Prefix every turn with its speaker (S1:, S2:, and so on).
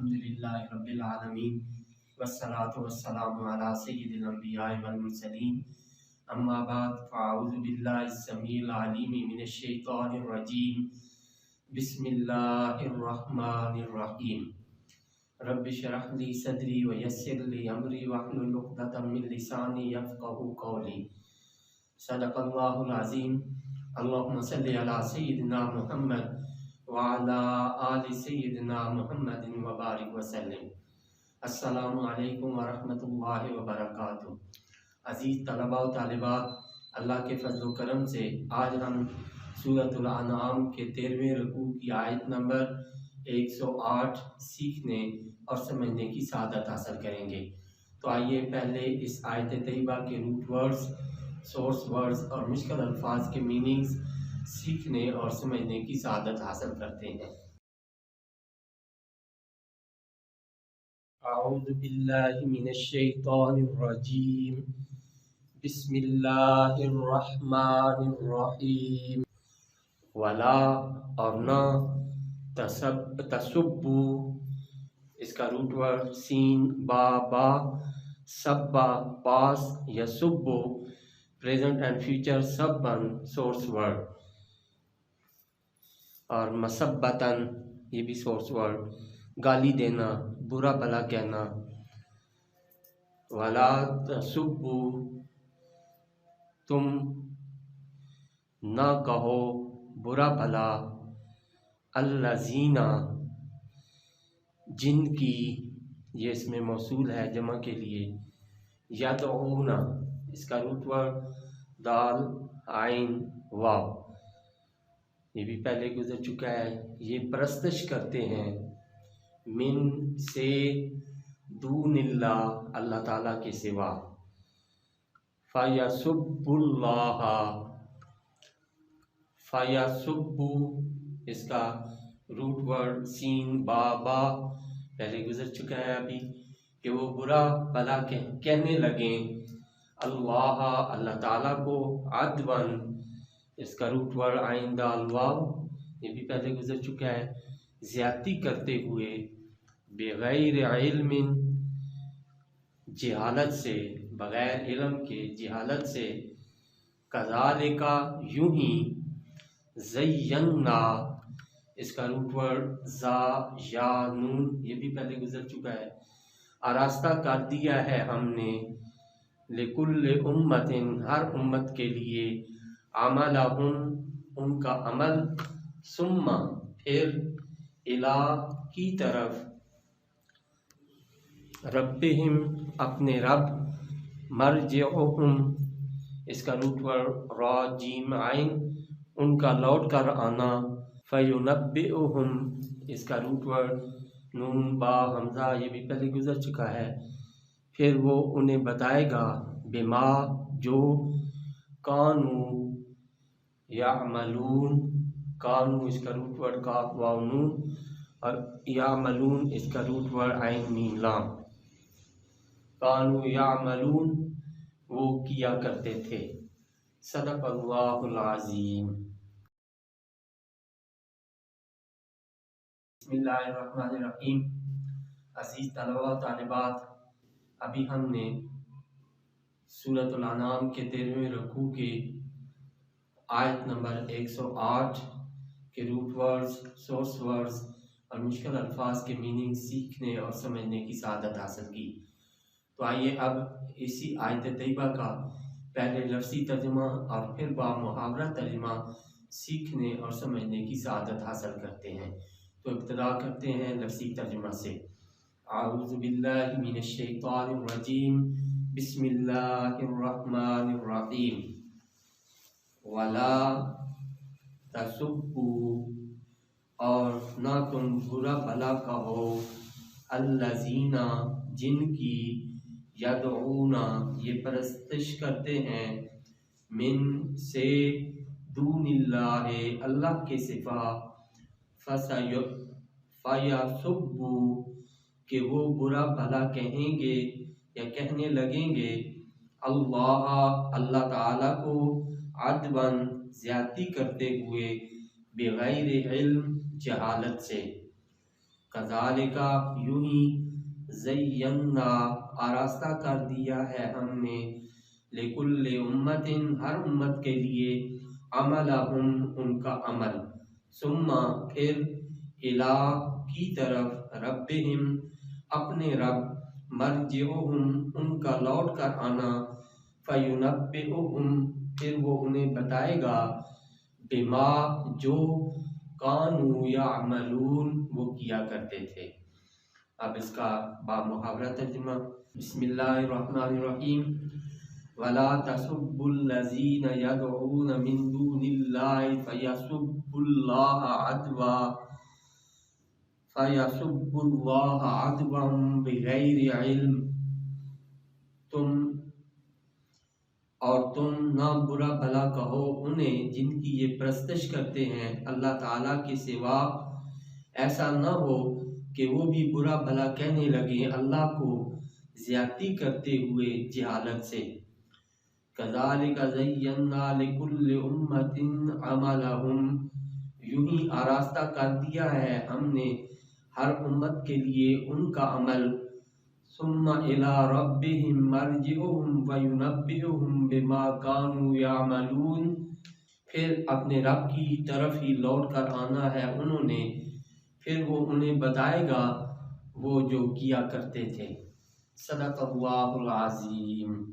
S1: अल्हम्दुलिल्लाहि रब्बिल आलमीन वस्सलातु वस्सलामु अला सय्यिदिल अंबिया'i वल मुरसलीन अम्मा बाद फ़अऊज़ु बिल्लाहिस समीइल अलीम मिनश शैतानिर रजीम बिस्मिल्लाहिर रहमानिर रहीम रब्बि इश्रह ली सदरी व यस्सिर ली अमरी वहलुल उक़दतम मिन लिसानी यफ़क़हू क़ौली सदक़ल्लाहुल अज़ीम। अल्लाहुम्मा सल्लि अला सय्यिदिना मुहम्मद व अला आलि सय्यिदिना मुहम्मदिन व बारिक व सल्लिम। अस्सलामु अलैकुम व रहमतुल्लाहि व बरकातुहू। अज़ीज़ तलबा व तालिबात, अल्लाह के फज़ल व करम से आज हम सूरतुल अनआम के 13वें रुकू की आयत नंबर 108 सीखने और समझने की सआदत हासिल करेंगे। तो आइए पहले इस आयत तैयबा के रूट वर्ड्स, सोर्स वर्ड्स और मुश्किल अल्फाज के मीनिंग्स सीखने और समझने की सआदत हासिल करते हैं। अऊज़ु बिल्लाहि मिनश शैतानिर रजीम बिस्मिल्लाहिर रहमानिर रहीम। वला और न तसुब्बु, इसका रूट वर्ड सीन बा सब्बा पास, यसुब्बु प्रेजेंट एंड फ्यूचर सबन सोर्स वर्ड, और मसब्बतन ये भी सोर्स वर्ड, गाली देना, बुरा भला कहना। वला तसुब्बु, तुम न कहो बुरा भला, अल्लज़ीना जिनकी, ये इसमें मौसूल है जमा के लिए, यदऊना इसका रूट वर्ड दाल आइन वाव, ये भी पहले गुजर चुका है। ये परस्तश करते हैं, मिन से, दूनिल्ला अल्लाह ताला के सिवा, फयसुब्बुल्लाह, फयसुब्बु इसका रूट वर्ड सीन बा पहले गुजर चुका है अभी, कि वो बुरा भला कहने लगे अल्लाह अल्लाह ताला को, अदवन इसका रूट वर्ड आइन दाल वाव, ये भी पहले गुजर चुका है, ज्यादती करते हुए, बेगैर इल्मिन जहालत से, बगैर इल्म के जहालत से, कज़ालिका यूं ही, ज़य्यन्ना इसका रूट वर्ड जा या नून, ये भी पहले गुजर चुका है, आरास्ता कर दिया है हमने, लिकुल्लि उम्मतिन हर उम्मत के लिए, अमलहुम उनका अमल, सुम्मा फिर, इला की तरफ, रब्बिहिम अपने रब, मरजिउहुम इसका रूट वर्ड रा जीम आइन उनका लौट कर आना, फयुनब्बिउहुम इसका रूट वर्ड नून बा हमजा, ये भी पहले गुजर चुका है, फिर वो उन्हें बताएगा, बिमा जो, कानू यामलून, कानू इसका रूट वर्ड काफ वाव नून, और यामलून इसका रूट वर्ड आइन मीम लाम, कानू यामलून वो किया करते थे। सदक़ल्लाहुल अज़ीम। बिस्मिल्लाहिर्रहमानिर्रहीम। अज़ीज़ तलबा व तालिबात, अभी हमने सूरतुल अनाम के 13वें रुकू के आयत नंबर 108 के रूट वर्ड्स, सोर्स वर्ड्स और मुश्किल अल्फाज के मीनिंग सीखने और समझने की सआदत हासिल की। तो आइए अब इसी आयत तैयबा का पहले लफ्ज़ी तर्जुमा और फिर बा मुहावरा तर्जुमा सीखने और समझने की सआदत हासिल करते हैं। तो इब्तिदा करते हैं लफ्ज़ी तर्जुमा से। आऊज़ु बिल्लाहि मिनश शैतानिर रजीम बिस्मिल्लाहिर रहमानिर रहीम। वला तसुब्बु और ना तुम बुरा भला कहो, अल्लज़ीना जिनकी, यदऊना ये परस्तश करते हैं, मिन से, दूनिल्लाहि अल्लाह के सिवा, फयसुब्बु कि वो बुरा भला कहेंगे या कहने लगेंगे, अल्लाह अल्लाह ताला को, अदवन ज्यादती करते हुए, बेगैर इल्म जहालत से, کذالکا یوں ہی زینا آراستہ کر دیا ہے ہم نے لکل امت ہر امت کے لیے عملہم ان کا عمل ثم پھر الہ کی طرف ربہم اپنے رب مرجعہم ان کا لوٹ کر آنا فینبئہم پھر وہ انہیں بتائے گا بما جو کانوا یعملون وہ کیا کرتے تھے۔ اب اس کا با محاورہ ترجمہ۔ بسم اللہ الرحمن الرحیم ولا تسبوا الذین یدعون من دون اللہ فیسبوا اللہ عدوا بغیر علم تم نہ برا بھلا کہو انہیں جن کی یہ پرستش کرتے ہیں اللہ تعالیٰ کے سوا، ایسا نہ ہو کہ وہ بھی برا بھلا کہنے لگیں اللہ کو زیادتی کرتے ہوئے جہالت سے۔ کذالک زینا لکل امت عملہم یوں ہی آراستہ کر دیا ہے ہم نے ہر امت کے لیے ان کا عمل ثم الی ربہم مرجعہم فینبئہم بما کانوا یعملون پھر اپنے رب کی طرف ہی لوٹ کر آنا ہے انہوں نے، پھر وہ انہیں بتائے گا وہ جو کیا کرتے تھے۔ صدق اللہ العظیم۔